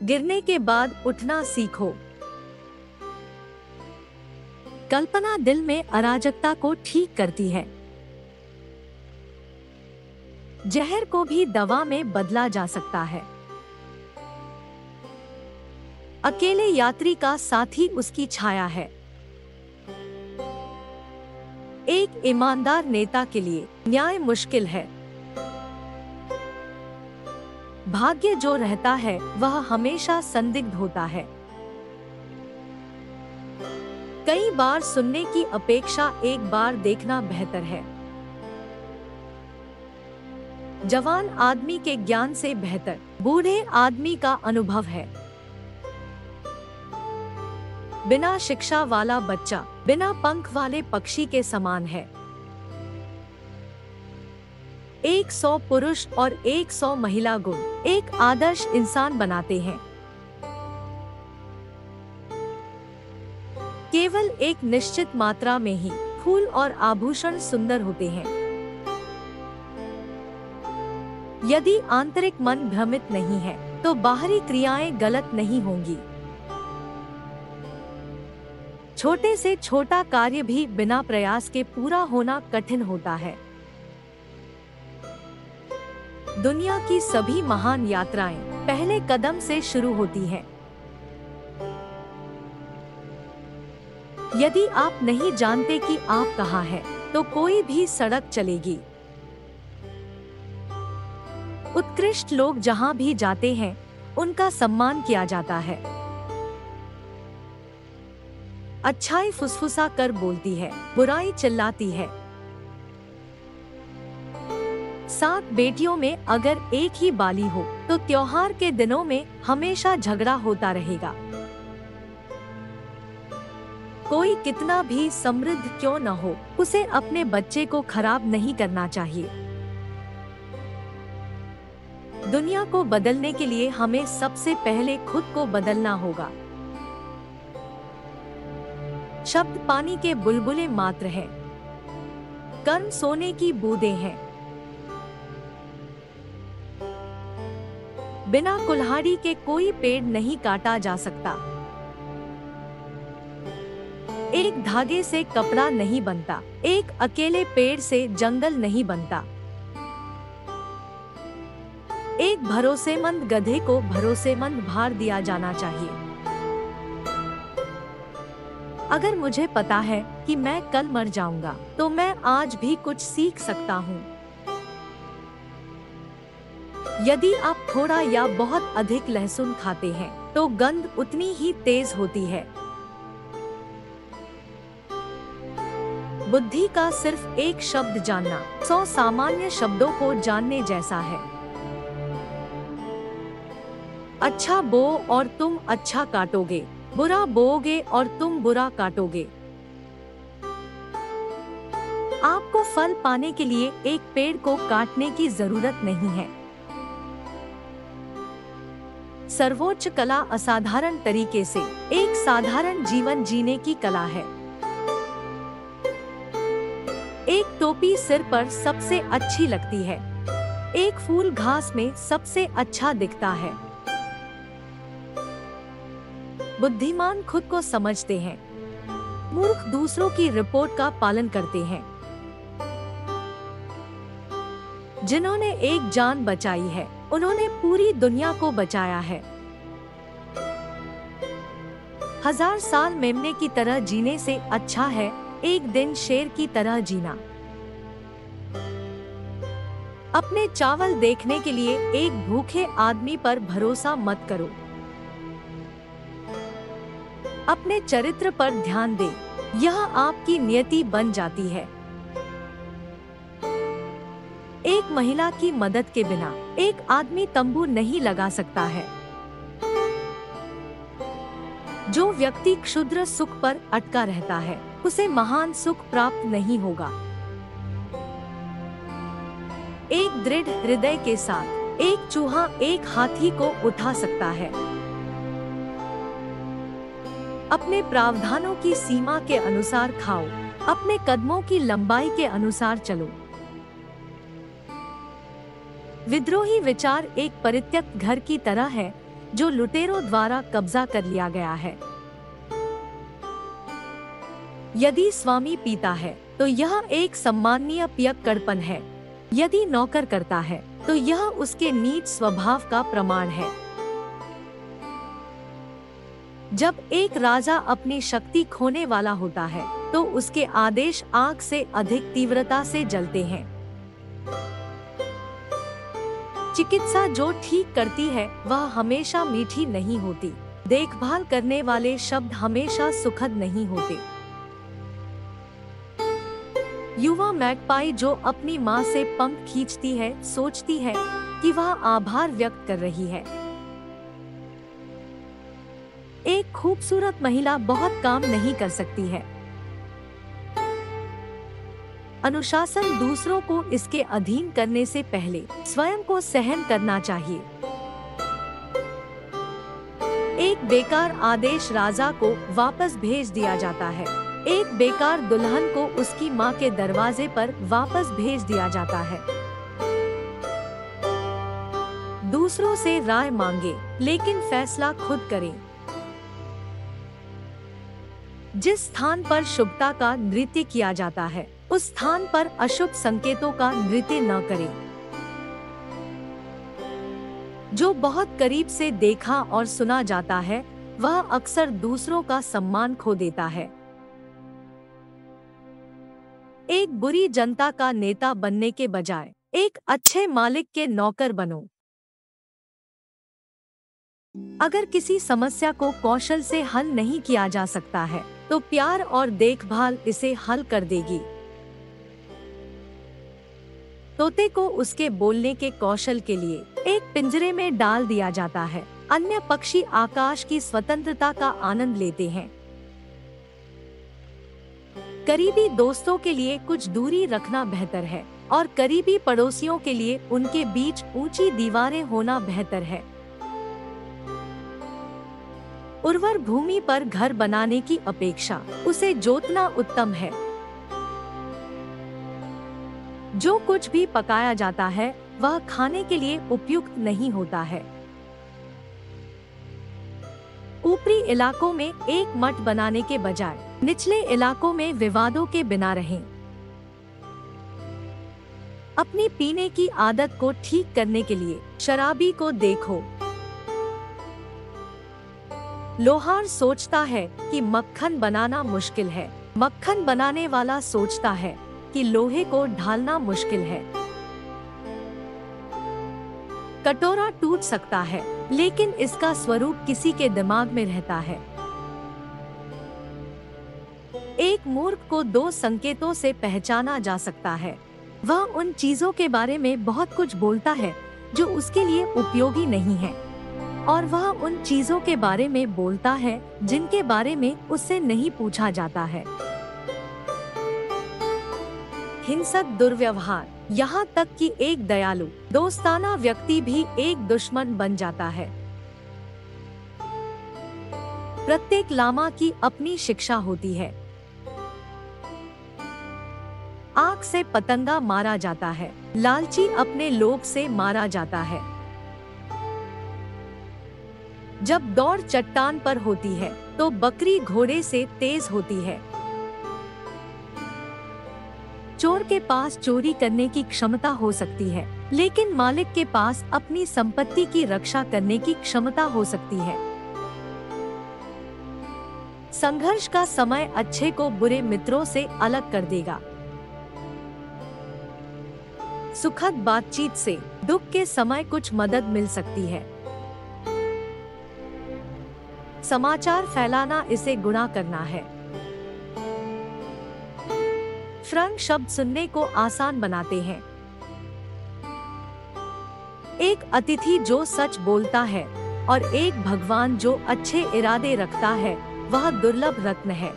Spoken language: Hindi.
गिरने के बाद उठना सीखो। कल्पना दिल में अराजकता को ठीक करती है। जहर को भी दवा में बदला जा सकता है। अकेले यात्री का साथी उसकी छाया है। एक ईमानदार नेता के लिए न्याय मुश्किल है। भाग्य जो रहता है वह हमेशा संदिग्ध होता है। कई बार सुनने की अपेक्षा एक बार देखना बेहतर है। जवान आदमी के ज्ञान से बेहतर बूढ़े आदमी का अनुभव है। बिना शिक्षा वाला बच्चा बिना पंख वाले पक्षी के समान है। 100 पुरुष और 100 महिला गुण एक आदर्श इंसान बनाते हैं। केवल एक निश्चित मात्रा में ही फूल और आभूषण सुंदर होते हैं। यदि आंतरिक मन भ्रमित नहीं है तो बाहरी क्रियाएं गलत नहीं होंगी। छोटे से छोटा कार्य भी बिना प्रयास के पूरा होना कठिन होता है। दुनिया की सभी महान यात्राएं पहले कदम से शुरू होती हैं। यदि आप नहीं जानते कि आप कहाँ हैं, तो कोई भी सड़क चलेगी। उत्कृष्ट लोग जहाँ भी जाते हैं, उनका सम्मान किया जाता है। अच्छाई फुसफुसा कर बोलती है, बुराई चिल्लाती है। 7 बेटियों में अगर एक ही बाली हो तो त्योहार के दिनों में हमेशा झगड़ा होता रहेगा। कोई कितना भी समृद्ध क्यों न हो, उसे अपने बच्चे को खराब नहीं करना चाहिए। दुनिया को बदलने के लिए हमें सबसे पहले खुद को बदलना होगा। शब्द पानी के बुलबुले मात्र हैं। कर्म सोने की बूंदें हैं। बिना कुल्हाड़ी के कोई पेड़ नहीं काटा जा सकता। एक धागे से कपड़ा नहीं बनता। एक अकेले पेड़ से जंगल नहीं बनता। एक भरोसेमंद गधे को भरोसेमंद भार दिया जाना चाहिए। अगर मुझे पता है कि मैं कल मर जाऊंगा, तो मैं आज भी कुछ सीख सकता हूँ। यदि आप थोड़ा या बहुत अधिक लहसुन खाते हैं, तो गंध उतनी ही तेज होती है। बुद्धि का सिर्फ एक शब्द जानना 100 सामान्य शब्दों को जानने जैसा है। अच्छा बो और तुम अच्छा काटोगे, बुरा बोओगे और तुम बुरा काटोगे। आपको फल पाने के लिए एक पेड़ को काटने की जरूरत नहीं है। सर्वोच्च कला असाधारण तरीके से एक साधारण जीवन जीने की कला है। एक टोपी सिर पर सबसे अच्छी लगती है। एक फूल घास में सबसे अच्छा दिखता है। बुद्धिमान खुद को समझते हैं। मूर्ख दूसरों की रिपोर्ट का पालन करते हैं। जिन्होंने एक जान बचाई है, उन्होंने पूरी दुनिया को बचाया है। 1000 साल मेमने की तरह जीने से अच्छा है एक दिन शेर की तरह जीना। अपने चावल देखने के लिए एक भूखे आदमी पर भरोसा मत करो। अपने चरित्र पर ध्यान दें, यह आपकी नियति बन जाती है। एक महिला की मदद के बिना एक आदमी तंबू नहीं लगा सकता है। जो व्यक्ति क्षुद्र सुख पर अटका रहता है, उसे महान सुख प्राप्त नहीं होगा। एक दृढ़ हृदय के साथ एक चूहा एक हाथी को उठा सकता है। अपने प्रावधानों की सीमा के अनुसार खाओ, अपने कदमों की लंबाई के अनुसार चलो। विद्रोही विचार एक परित्यक्त घर की तरह है जो लुटेरों द्वारा कब्जा कर लिया गया है। यदि स्वामी पीता है तो यह एक सम्माननीय पियक्कड़पन है। यदि नौकर करता है तो यह उसके नीच स्वभाव का प्रमाण है। जब एक राजा अपनी शक्ति खोने वाला होता है तो उसके आदेश आग से अधिक तीव्रता से जलते हैं। चिकित्सा जो ठीक करती है वह हमेशा मीठी नहीं होती। देखभाल करने वाले शब्द हमेशा सुखद नहीं होते। युवा मैगपाई जो अपनी माँ से पंख खींचती है सोचती है कि वह आभार व्यक्त कर रही है। एक खूबसूरत महिला बहुत काम नहीं कर सकती है। अनुशासन दूसरों को इसके अधीन करने से पहले स्वयं को सहन करना चाहिए। एक बेकार आदेश राजा को वापस भेज दिया जाता है। एक बेकार दुल्हन को उसकी माँ के दरवाजे पर वापस भेज दिया जाता है। दूसरों से राय मांगे लेकिन फैसला खुद करें। जिस स्थान पर शुभता का नृत्य किया जाता है उस स्थान पर अशुभ संकेतों का नृत्य न करें। जो बहुत करीब से देखा और सुना जाता है वह अक्सर दूसरों का सम्मान खो देता है। एक बुरी जनता का नेता बनने के बजाय एक अच्छे मालिक के नौकर बनो। अगर किसी समस्या को कौशल से हल नहीं किया जा सकता है तो प्यार और देखभाल इसे हल कर देगी। तोते को उसके बोलने के कौशल के लिए एक पिंजरे में डाल दिया जाता है। अन्य पक्षी आकाश की स्वतंत्रता का आनंद लेते हैं। करीबी दोस्तों के लिए कुछ दूरी रखना बेहतर है और करीबी पड़ोसियों के लिए उनके बीच ऊंची दीवारें होना बेहतर है। उर्वर भूमि पर घर बनाने की अपेक्षा उसे जोतना उत्तम है। जो कुछ भी पकाया जाता है वह खाने के लिए उपयुक्त नहीं होता है। ऊपरी इलाकों में एक मठ बनाने के बजाय निचले इलाकों में विवादों के बिना रहें। अपनी पीने की आदत को ठीक करने के लिए शराबी को देखो। लोहार सोचता है कि मक्खन बनाना मुश्किल है। मक्खन बनाने वाला सोचता है कि लोहे को ढालना मुश्किल है। कटोरा टूट सकता है लेकिन इसका स्वरूप किसी के दिमाग में रहता है। एक मूर्ख को दो संकेतों से पहचाना जा सकता है। वह उन चीजों के बारे में बहुत कुछ बोलता है जो उसके लिए उपयोगी नहीं है और वह उन चीजों के बारे में बोलता है जिनके बारे में उससे नहीं पूछा जाता है। हिंसक दुर्व्यवहार, यहाँ तक कि एक दयालु दोस्ताना व्यक्ति भी एक दुश्मन बन जाता है। प्रत्येक लामा की अपनी शिक्षा होती है। आग से पतंगा मारा जाता है, लालची अपने लोभ से मारा जाता है। जब दौड़ चट्टान पर होती है तो बकरी घोड़े से तेज होती है। चोर के पास चोरी करने की क्षमता हो सकती है लेकिन मालिक के पास अपनी संपत्ति की रक्षा करने की क्षमता हो सकती है। संघर्ष का समय अच्छे को बुरे मित्रों से अलग कर देगा। सुखद बातचीत से दुख के समय कुछ मदद मिल सकती है। समाचार फैलाना इसे गुणा करना है। फ्रंट शब्द सुनने को आसान बनाते हैं। एक अतिथि जो सच बोलता है और एक भगवान जो अच्छे इरादे रखता है वह दुर्लभ रत्न है।